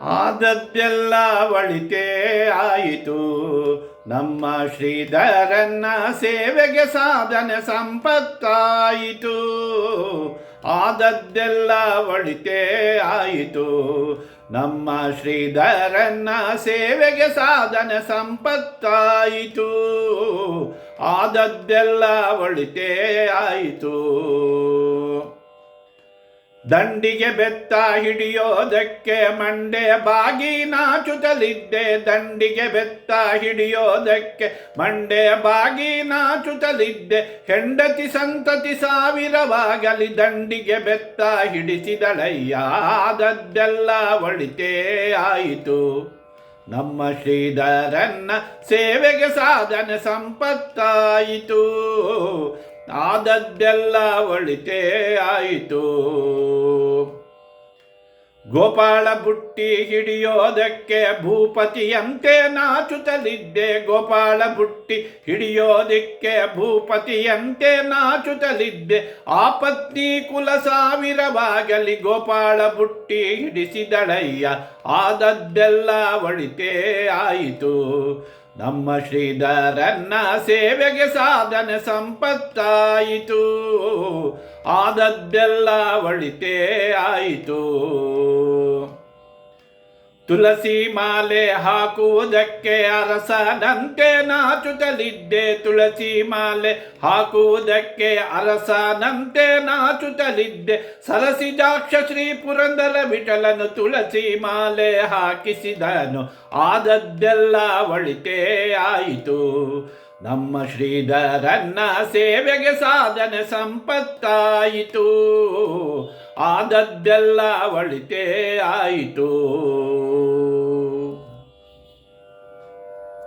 ಆದದ್ದೆಲ್ಲ ಒಳಿತೇ ಆಯಿತು. ನಮ್ಮ ಶ್ರೀಧರನ್ನ ಸೇವೆಗೆ ಸಾಧನೆ ಸಂಪತ್ತಾಯಿತು. ಆದದ್ದೆಲ್ಲ ಒಳಿತೇ ಆಯಿತು. ನಮ್ಮ ಶ್ರೀಧರನ್ನ ಸೇವೆಗೆ ಸಾಧನೆ ಸಂಪತ್ತಾಯಿತು. ಆದದ್ದೆಲ್ಲ ಒಳಿತೇ ಆಯಿತು. ದಂಡಿಗೆ ಬೆತ್ತ ಹಿಡಿಯೋದಕ್ಕೆ ಮಂಡೆ ಬಾಗಿ ನಾಚುತ್ತಲಿದ್ದೆ. ದಂಡಿಗೆ ಬೆತ್ತ ಹಿಡಿಯೋದಕ್ಕೆ ಮಂಡೆ ಬಾಗಿ ನಾಚುತ್ತಲಿದ್ದೆ. ಹೆಂಡತಿ ಸಂತತಿ ಸಾವಿರವಾಗಲಿ ದಂಡಿಗೆ ಬೆತ್ತ ಹಿಡಿಸಿದಳಯ್ಯ. ಆದದ್ದೆಲ್ಲ ಒಳಿತೇ ಆಯಿತು. ನಮ್ಮ ಶ್ರೀಧರನ್ನ ಸೇವೆಗೆ ಸಾಧನೆ ಸಂಪತ್ತಾಯಿತು. ಆದದ್ದೆಲ್ಲ ಒಳಿತೇ ಆಯಿತು. ಗೋಪಾಳ ಬುಟ್ಟಿ ಹಿಡಿಯೋದಕ್ಕೆ ಭೂಪತಿಯಂತೆ ನಾಚುತ್ತಲಿದ್ದೆ. ಗೋಪಾಳ ಬುಟ್ಟಿ ಹಿಡಿಯೋದಕ್ಕೆ ಭೂಪತಿಯಂತೆ ನಾಚುತ್ತಲಿದ್ದೆ. ಆಪತ್ನಿ ಕುಲ ಸಾವಿರವಾಗಲಿ ಗೋಪಾಳ ಬುಟ್ಟಿ ಹಿಡಿಸಿದಳಯ್ಯ. ಆದದ್ದೆಲ್ಲ ಒಳಿತೇ ಆಯಿತು. ನಮ್ಮ ಶ್ರೀಧರನ್ನ ಸೇವೆಗೆ ಸಾಧನೆ ಸಂಪತ್ತಾಯಿತು. ಆದದ್ದೆಲ್ಲ ಒಳಿತೇ ಆಯಿತು. ತುಳಸಿ ಮಾಲೆ ಹಾಕುವುದಕ್ಕೆ ಅರಸನಂತೆ ನಾಚುತ್ತಲಿದ್ದೆ. ತುಳಸಿ ಮಾಲೆ ಹಾಕುವುದಕ್ಕೆ ಅರಸನಂತೆ ನಾಚುತ್ತಲಿದ್ದೆ. ಸರಸಿಜಾಕ್ಷ ಶ್ರೀ ಪುರಂದರ ವಿಠಲನು ತುಳಸಿ ಮಾಲೆ ಹಾಕಿಸಿದನು. ಆದದ್ದೆಲ್ಲ ಒಳಿತೇ ಆಯಿತು. ನಮ್ಮ ಶ್ರೀಧರನ್ನ ಸೇವೆಗೆ ಸಾಧನೆ ಸಂಪತ್ತಾಯಿತು. ಆದದ್ದೆಲ್ಲ ಒಳಿತೇ ಆಯಿತು.